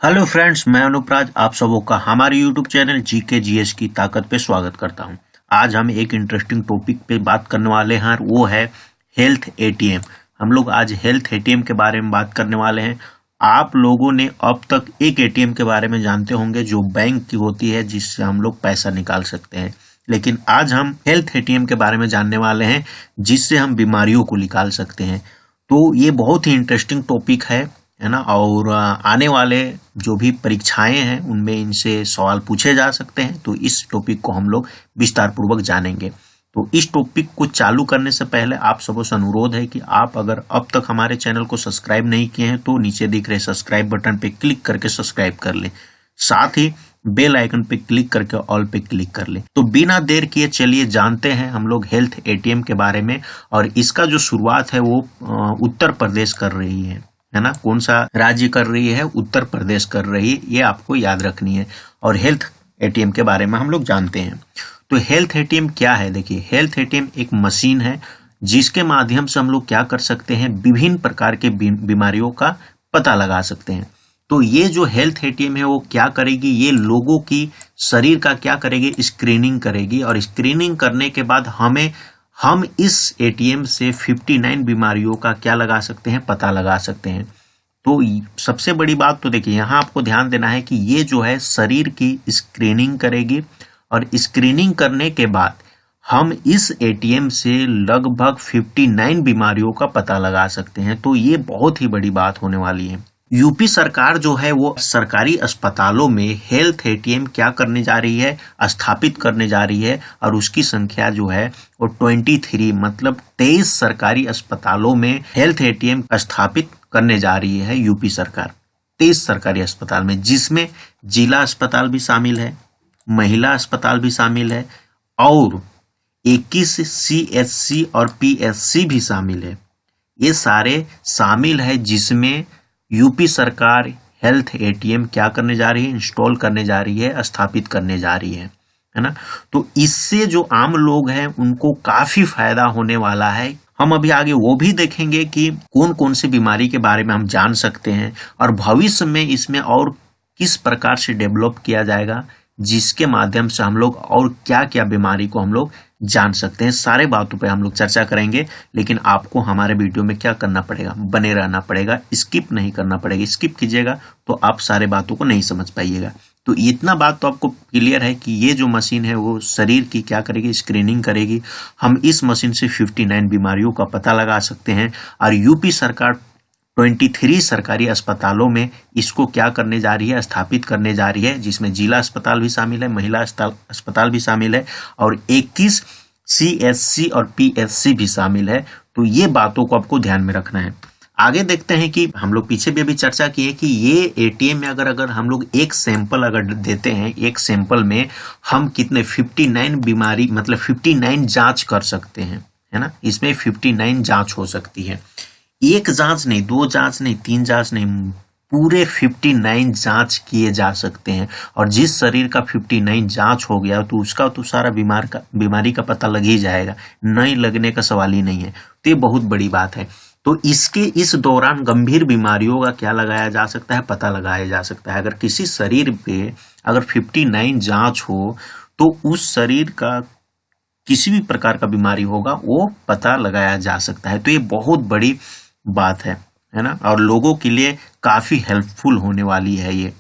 Hello friends, मैं अनुप्राज आप सबों का हमारे यूट्यूब चैनल जीके जीएस की ताकत पे स्वागत करता हूं। आज हम एक इंटरेस्टिंग टॉपिक पे बात करने वाले हैं, वो है हेल्थ एटीएम। हम लोग आज हेल्थ एटीएम के बारे में बात करने वाले हैं। आप लोगों ने अब तक एक एटीएम के बारे में जानते होंगे जो बैंक की होती है, जिससे हम लोग पैसा निकाल सकते हैं, लेकिन आज हम हेल्थ एटीएम के बारे में जानने वाले हैं जिससे हम बीमारियों को निकाल सकते हैं। तो ये बहुत ही इंटरेस्टिंग टॉपिक है ना। और आने वाले जो भी परीक्षाएं हैं उनमें इनसे सवाल पूछे जा सकते हैं, तो इस टॉपिक को हम लोग विस्तार पूर्वक जानेंगे। तो इस टॉपिक को चालू करने से पहले आप सबों से अनुरोध है कि आप अगर अब तक हमारे चैनल को सब्सक्राइब नहीं किए हैं तो नीचे दिख रहे सब्सक्राइब बटन पे क्लिक करके सब्सक्राइब कर लें, साथ ही बेल आइकन पे क्लिक करके ऑल पे क्लिक कर लें। तो बिना देर किए चलिए जानते हैं हम लोग हेल्थ एटीएम के बारे में। और इसका जो शुरुआत है वो उत्तर प्रदेश कर रही है ना। कौन सा राज्य कर रही है? उत्तर प्रदेश कर रही है, ये आपको याद रखनी है। और हेल्थ एटीएम के बारे में हम लोग जानते हैं। तो हेल्थ एटीएम क्या है? देखिए, हेल्थ एटीएम एक मशीन है जिसके माध्यम से हम लोग क्या कर सकते हैं, विभिन्न प्रकार के बीमारियों का पता लगा सकते हैं। तो ये जो हेल्थ एटीएम है वो क्या करेगी, ये लोगों की शरीर का क्या करेगी, स्क्रीनिंग करेगी। और स्क्रीनिंग करने के बाद हम इस एटीएम से 59 बीमारियों का क्या लगा सकते हैं, पता लगा सकते हैं। तो सबसे बड़ी बात तो देखिए, यहाँ आपको ध्यान देना है कि ये जो है शरीर की स्क्रीनिंग करेगी, और स्क्रीनिंग करने के बाद हम इस एटीएम से लगभग 59 बीमारियों का पता लगा सकते हैं। तो ये बहुत ही बड़ी बात होने वाली है। यूपी सरकार जो है वो सरकारी अस्पतालों में हेल्थ एटीएम क्या करने जा रही है, स्थापित करने जा रही है। और उसकी संख्या जो है वो 23 मतलब 23 सरकारी अस्पतालों में हेल्थ एटीएम स्थापित करने जा रही है यूपी सरकार। 23 सरकारी अस्पताल में, जिसमें जिला अस्पताल भी शामिल है, महिला अस्पताल भी शामिल है, और 21 सीएचसी और पीएचसी भी शामिल है। ये सारे शामिल है जिसमें यूपी सरकार हेल्थ एटीएम क्या करने जा रही है, इंस्टॉल करने जा रही है, स्थापित करने जा रही है ना। तो इससे जो आम लोग हैं उनको काफी फायदा होने वाला है। हम अभी आगे वो भी देखेंगे कि कौन कौन सी बीमारी के बारे में हम जान सकते हैं, और भविष्य में इसमें और किस प्रकार से डेवलप किया जाएगा, जिसके माध्यम से हम लोग और क्या क्या बीमारी को हम लोग जान सकते हैं। सारे बातों पे हम लोग चर्चा करेंगे, लेकिन आपको हमारे वीडियो में क्या करना पड़ेगा, बने रहना पड़ेगा, स्किप नहीं करना पड़ेगा। स्किप कीजिएगा तो आप सारे बातों को नहीं समझ पाइएगा। तो इतना बात तो आपको क्लियर है कि ये जो मशीन है वो शरीर की क्या करेगी, स्क्रीनिंग करेगी। हम इस मशीन से 59 बीमारियों का पता लगा सकते हैं। और यूपी सरकार 23 सरकारी अस्पतालों में इसको क्या करने जा रही है, स्थापित करने जा रही है, जिसमें जिला अस्पताल भी शामिल है, महिला अस्पताल भी शामिल है, और 21 सीएचसी और पीएचसी भी शामिल है। तो ये बातों को आपको ध्यान में रखना है। आगे देखते हैं कि हम लोग पीछे भी अभी चर्चा की है कि ये एटीएम में अगर हम लोग एक सैंपल अगर देते हैं, एक सैंपल में हम कितने 59 बीमारी मतलब 59 जांच कर सकते हैं, है ना। इसमें 59 जांच हो सकती है। एक जांच नहीं, 2 जांच नहीं, 3 जांच नहीं, पूरे 59 जांच किए जा सकते हैं। और जिस शरीर का 59 जांच हो गया तो उसका तो सारा बीमारी का पता लग ही जाएगा, नहीं लगने का सवाल ही नहीं है। तो ये बहुत बड़ी बात है। तो इस दौरान गंभीर बीमारियों का क्या लगाया जा सकता है, पता लगाया जा सकता है। अगर किसी शरीर पे अगर 59 जांच हो तो उस शरीर का किसी भी प्रकार का बीमारी होगा वो पता लगाया जा सकता है। तो ये बहुत बड़ी बात है ना, और लोगों के लिए काफी हेल्पफुल होने वाली है ये।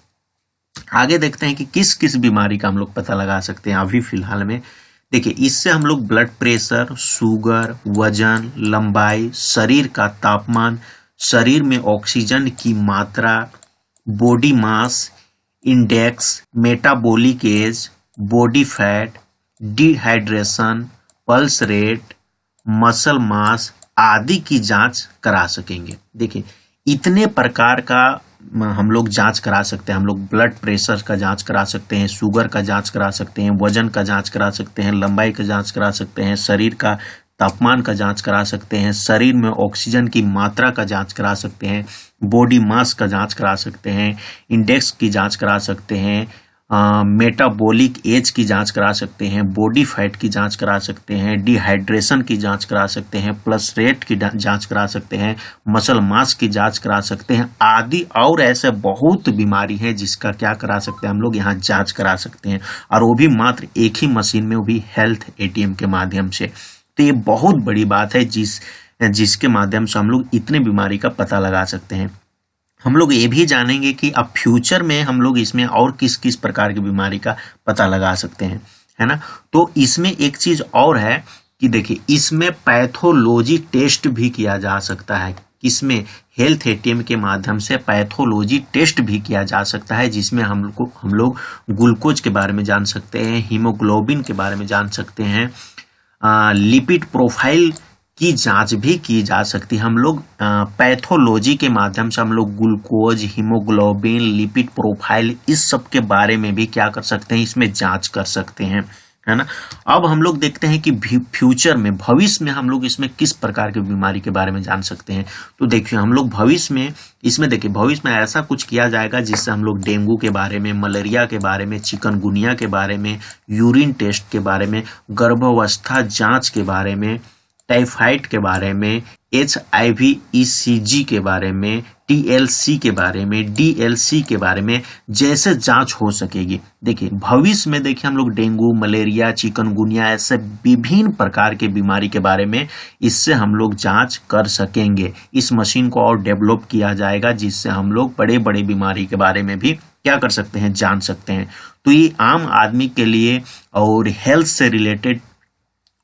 आगे देखते हैं कि किस किस बीमारी का हम लोग पता लगा सकते हैं अभी फिलहाल में। देखिए, इससे हम लोग ब्लड प्रेशर, शुगर, वजन, लंबाई, शरीर का तापमान, शरीर में ऑक्सीजन की मात्रा, body mass index, metabolic age, body fat, dehydration, pulse rate, muscle mass आदि की जांच करा सकेंगे। देखिए, इतने प्रकार का हम लोग जांच करा सकते हैं। हम लोग ब्लड प्रेशर का जांच करा सकते हैं, शुगर का जांच करा सकते हैं, वजन का जांच करा सकते हैं, लंबाई का जांच करा सकते हैं, शरीर का तापमान का जांच करा सकते हैं, शरीर में ऑक्सीजन की मात्रा का जांच करा सकते हैं, बॉडी मास का जांच करा सकते हैं, इंडेक्स की जांच करा सकते हैं, मेटाबॉलिक एज की जांच करा सकते हैं, बॉडी फैट की जांच करा सकते हैं, डिहाइड्रेशन की जांच करा सकते हैं, प्लस रेट की जांच करा सकते हैं, मसल मास की जांच करा सकते हैं आदि। और ऐसे बहुत बीमारी है जिसका क्या करा सकते हैं हम लोग यहाँ जांच करा सकते हैं, और वो भी मात्र एक ही मशीन में, वो भी हेल्थ एटीएम के माध्यम से। तो ये बहुत बड़ी बात है जिसके माध्यम से हम लोग इतने बीमारी का पता लगा सकते हैं। हम लोग ये भी जानेंगे कि अब फ्यूचर में हम लोग इसमें और किस किस प्रकार की बीमारी का पता लगा सकते हैं, है ना। तो इसमें एक चीज और है कि देखिए, इसमें पैथोलॉजी टेस्ट भी किया जा सकता है। इसमें हेल्थ एटीएम के माध्यम से पैथोलॉजी टेस्ट भी किया जा सकता है, जिसमें हम लोग ग्लूकोज के बारे में जान सकते हैं, हीमोग्लोबिन के बारे में जान सकते हैं, लिपिड प्रोफाइल की जांच भी की जा सकती है। हम लोग पैथोलॉजी के माध्यम से हम लोग ग्लूकोज, हीमोग्लोबिन, लिपिड प्रोफाइल इस सब के बारे में भी क्या कर सकते हैं, इसमें जांच कर सकते हैं, है ना। अब हम लोग देखते हैं कि फ्यूचर में, भविष्य में हम लोग इसमें किस प्रकार की बीमारी के बारे में जान सकते हैं। तो देखिए, हम लोग भविष्य में इसमें देखिए, भविष्य में ऐसा कुछ किया जाएगा जिससे हम लोग डेंगू के बारे में, मलेरिया के बारे में, चिकनगुनिया के बारे में, यूरिन टेस्ट के बारे में, गर्भावस्था जांच के बारे में, टाइफाइड के बारे में, HIV ECG के बारे में, TLC के बारे में, DLC के बारे में जैसे जांच हो सकेगी। देखिए, भविष्य में देखिए हम लोग डेंगू, मलेरिया, चिकनगुनिया ऐसे विभिन्न प्रकार के बीमारी के बारे में इससे हम लोग जांच कर सकेंगे। इस मशीन को और डेवलप किया जाएगा जिससे हम लोग बड़े बड़े बीमारी के बारे में भी क्या कर सकते हैं, जान सकते हैं। तो ये आम आदमी के लिए और हेल्थ से रिलेटेड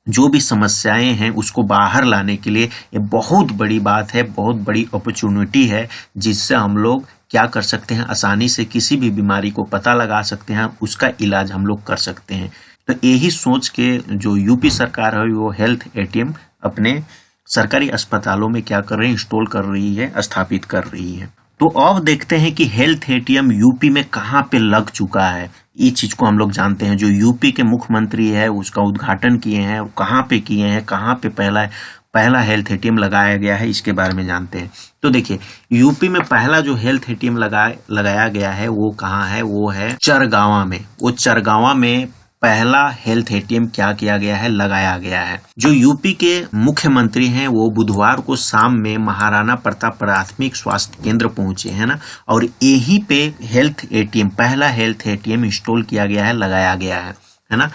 जो भी समस्याएं हैं उसको बाहर लाने के लिए ये बहुत बड़ी बात है, बहुत बड़ी अपॉर्चुनिटी है, जिससे हम लोग क्या कर सकते हैं, आसानी से किसी भी बीमारी को पता लगा सकते हैं, उसका इलाज हम लोग कर सकते हैं। तो यही सोच के जो यूपी सरकार है वो हेल्थ एटीएम अपने सरकारी अस्पतालों में क्या कर रही है, इंस्टॉल कर रही है, स्थापित कर रही है। तो अब देखते हैं कि हेल्थ एटीएम यूपी में कहाँ पे लग चुका है। इस चीज को हम लोग जानते हैं। जो यूपी के मुख्यमंत्री है उसका उद्घाटन किए हैं, कहाँ पे किए हैं, कहाँ पे पहला हेल्थ एटीएम लगाया गया है, इसके बारे में जानते हैं। तो देखिए, यूपी में पहला जो हेल्थ एटीएम लगाया गया है वो कहाँ है, वो है चरगावा में। वो चरगावा में पहला हेल्थ एटीएम क्या किया गया है, लगाया गया है। जो यूपी के मुख्यमंत्री हैं वो बुधवार को शाम में महाराणा प्रताप प्राथमिक स्वास्थ्य केंद्र पहुंचे, है ना, और यहीं पे हेल्थ एटीएम, पहला हेल्थ एटीएम इंस्टॉल किया गया है, लगाया गया है ना।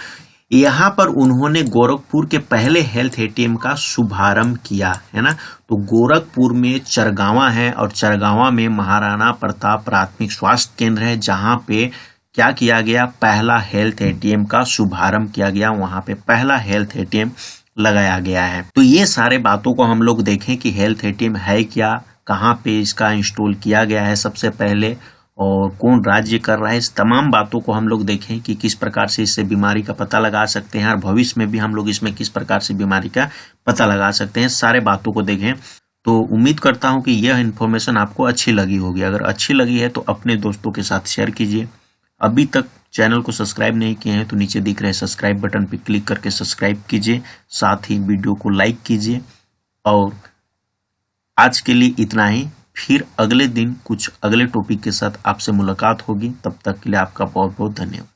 यहाँ पर उन्होंने गोरखपुर के पहले हेल्थ एटीएम का शुभारंभ किया, है ना। तो गोरखपुर में चरगावा है और चरगावा में महाराणा प्रताप प्राथमिक स्वास्थ्य केंद्र है, जहाँ पे क्या किया गया, पहला हेल्थ एटीएम का शुभारंभ किया गया, वहां पे पहला हेल्थ एटीएम लगाया गया है। तो ये सारे बातों को हम लोग देखें कि हेल्थ एटीएम है क्या, कहाँ पे इसका इंस्टॉल किया गया है सबसे पहले, और कौन राज्य कर रहा है, इस तमाम बातों को हम लोग देखें कि किस प्रकार से इससे बीमारी का पता लगा सकते हैं, और भविष्य में भी हम लोग इसमें किस प्रकार से बीमारी का पता लगा सकते हैं, सारे बातों को देखें। तो उम्मीद करता हूं कि यह इन्फॉर्मेशन आपको अच्छी लगी होगी। अगर अच्छी लगी है तो अपने दोस्तों के साथ शेयर कीजिए। अभी तक चैनल को सब्सक्राइब नहीं किए हैं तो नीचे दिख रहे सब्सक्राइब बटन पर क्लिक करके सब्सक्राइब कीजिए, साथ ही वीडियो को लाइक कीजिए। और आज के लिए इतना ही, फिर अगले दिन कुछ अगले टॉपिक के साथ आपसे मुलाकात होगी। तब तक के लिए आपका बहुत बहुत धन्यवाद।